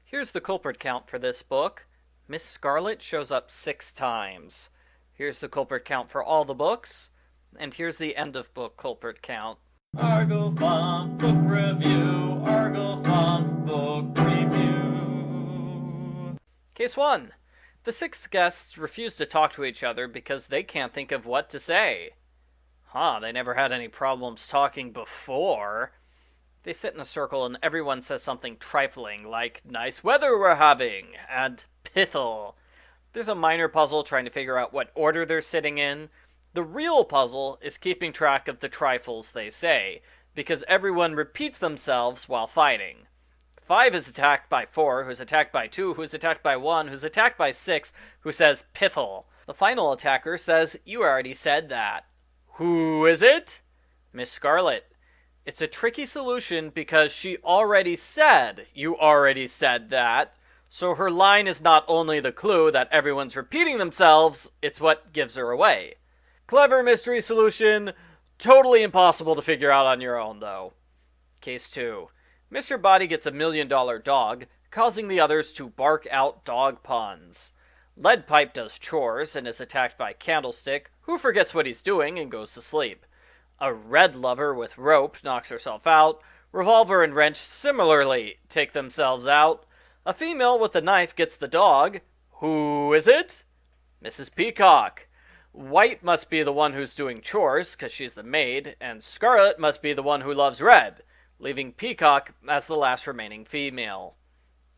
Here's the culprit count for this book. Miss Scarlet shows up 6 times. Here's the culprit count for all the books. And here's the end of book culprit count. Argofont Book Review. Argofont Book Review. Case 1. The 6 guests refuse to talk to each other because they can't think of what to say. They never had any problems talking before. They sit in a circle and everyone says something trifling like, "Nice weather we're having," and "Pithel." There's a minor puzzle trying to figure out what order they're sitting in. The real puzzle is keeping track of the trifles they say, because everyone repeats themselves while fighting. 5 is attacked by 4, who's attacked by 2, who's attacked by 1, who's attacked by 6, who says "Pithel." The final attacker says, "You already said that." Who is it? Miss Scarlet. It's a tricky solution because she already said, "You already said that." So her line is not only the clue that everyone's repeating themselves, it's what gives her away. Clever mystery solution, totally impossible to figure out on your own, though. Case 2. Mr. Body gets $1,000,000 dog, causing the others to bark out dog puns. Lead Pipe does chores and is attacked by Candlestick, who forgets what he's doing and goes to sleep. A red lover with rope knocks herself out. Revolver and Wrench similarly take themselves out. A female with a knife gets the dog. Who is it? Mrs. Peacock. White must be the one who's doing chores, because she's the maid, and Scarlet must be the one who loves red, leaving Peacock as the last remaining female.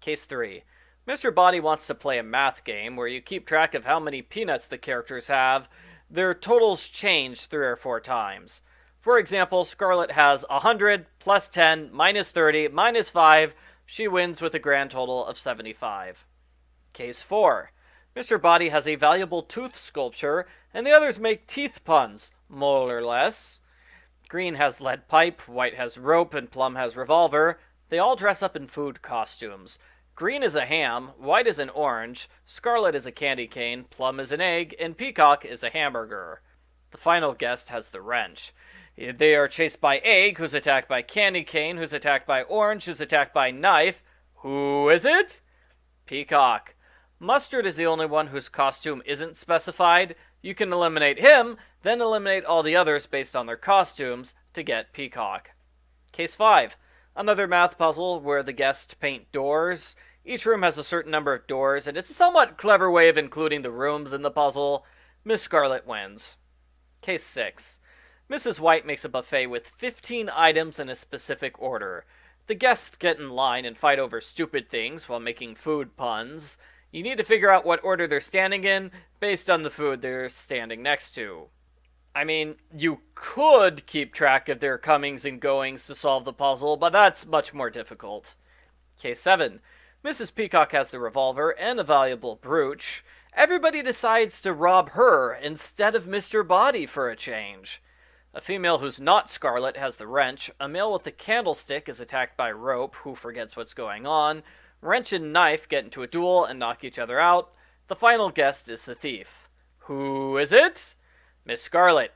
Case 3. Mr. Body wants to play a math game where you keep track of how many peanuts the characters have. Their totals change 3 or 4 times. For example, Scarlet has 100, plus 10, minus 30, minus 5. She wins with a grand total of 75. Case 4. Mr. Body has a valuable tooth sculpture, and the others make teeth puns, more or less. Green has lead pipe, White has rope, and Plum has revolver. They all dress up in food costumes. Green is a ham, White is an orange, Scarlet is a candy cane, Plum is an egg, and Peacock is a hamburger. The final guest has the wrench. They are chased by Egg, who's attacked by Candy Cane, who's attacked by Orange, who's attacked by Knife. Who is it? Peacock. Mustard is the only one whose costume isn't specified. You can eliminate him, then eliminate all the others based on their costumes to get Peacock. Case 5. Another math puzzle where the guests paint doors. Each room has a certain number of doors, and it's a somewhat clever way of including the rooms in the puzzle. Miss Scarlet wins. Case 6. Mrs. White makes a buffet with 15 items in a specific order. The guests get in line and fight over stupid things while making food puns. You need to figure out what order they're standing in based on the food they're standing next to. I mean, you could keep track of their comings and goings to solve the puzzle, but that's much more difficult. Case 7. Mrs. Peacock has the revolver and a valuable brooch. Everybody decides to rob her instead of Mr. Body for a change. A female who's not Scarlet has the wrench. A male with the candlestick is attacked by Rope, who forgets what's going on. Wrench and Knife get into a duel and knock each other out. The final guest is the thief. Who is it? Miss Scarlet.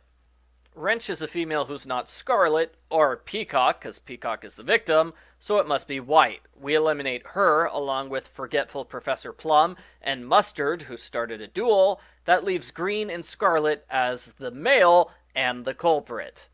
Wrench is a female who's not Scarlet, or Peacock, because Peacock is the victim, so it must be White. We eliminate her, along with forgetful Professor Plum and Mustard, who started a duel. That leaves Green and Scarlet as the male and the culprit.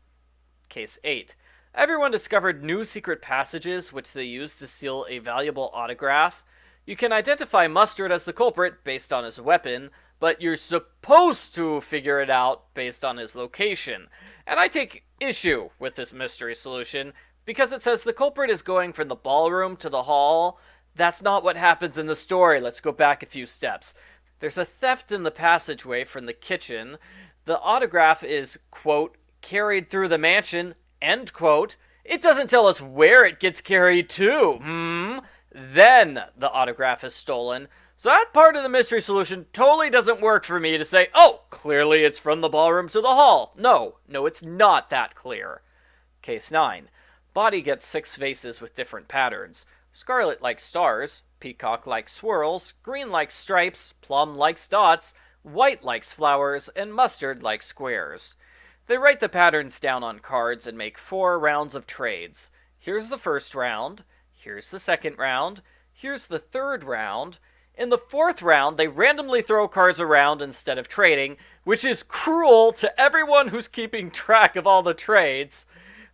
Case 8. Everyone discovered new secret passages which they used to steal a valuable autograph. You can identify Mustard as the culprit based on his weapon, but you're supposed to figure it out based on his location. And I take issue with this mystery solution because it says the culprit is going from the ballroom to the hall. That's not what happens in the story. Let's go back a few steps. There's a theft in the passageway from the kitchen. The autograph is, quote, carried through the mansion, end quote. It doesn't tell us where it gets carried to. Then the autograph is stolen. So that part of the mystery solution totally doesn't work for me to say, oh, clearly it's from the ballroom to the hall. No, it's not that clear. Case 9. Body gets 6 vases with different patterns. Scarlet likes stars, Peacock likes swirls, Green likes stripes, Plum likes dots, White likes flowers, and Mustard likes squares. They write the patterns down on cards and make 4 rounds of trades. Here's the first round. Here's the second round. Here's the third round. In the fourth round, they randomly throw cards around instead of trading, which is cruel to everyone who's keeping track of all the trades.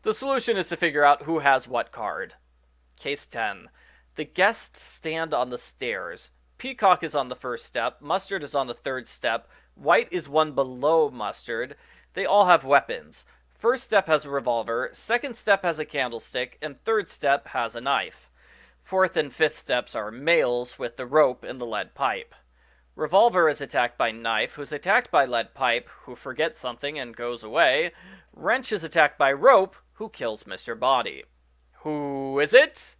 The solution is to figure out who has what card. Case 10. The guests stand on the stairs. Peacock is on the first step, Mustard is on the third step, White is one below Mustard. They all have weapons. First step has a revolver, second step has a candlestick, and third step has a knife. Fourth and fifth steps are males with the rope and the lead pipe. Revolver is attacked by Knife, who's attacked by Lead Pipe, who forgets something and goes away. Wrench is attacked by Rope, who kills Mr. Body. Who is it?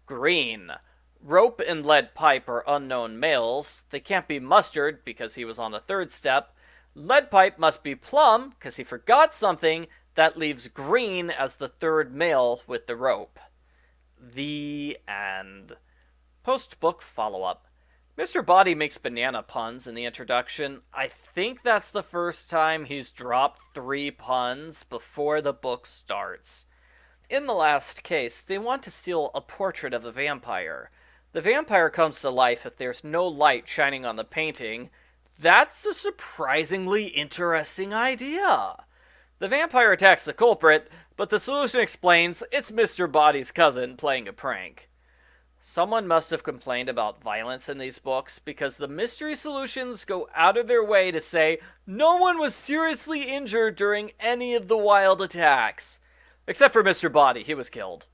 Green. Rope and Lead Pipe are unknown males. They can't be Mustard because he was on the third step. Lead Pipe must be Plum because he forgot something. That leaves Green as the third male with the rope. The end. Post-book follow-up. Mr. Body makes banana puns in the introduction. I think that's the first time he's dropped 3 puns before the book starts. In the last case, they want to steal a portrait of a vampire. The vampire comes to life if there's no light shining on the painting. That's a surprisingly interesting idea. The vampire attacks the culprit, but the solution explains it's Mr. Body's cousin playing a prank. Someone must have complained about violence in these books because the mystery solutions go out of their way to say no one was seriously injured during any of the wild attacks. Except for Mr. Body, he was killed.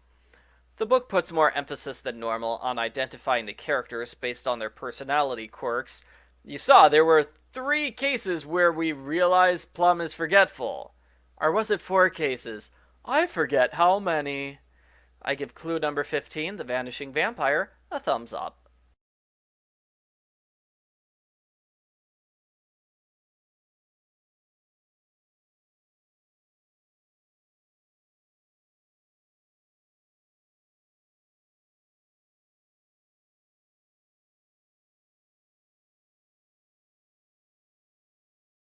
The book puts more emphasis than normal on identifying the characters based on their personality quirks. You saw there were 3 cases where we realized Plum is forgetful. Or was it 4 cases? I forget how many. I give clue number 15, The Vanishing Vampire, a thumbs up.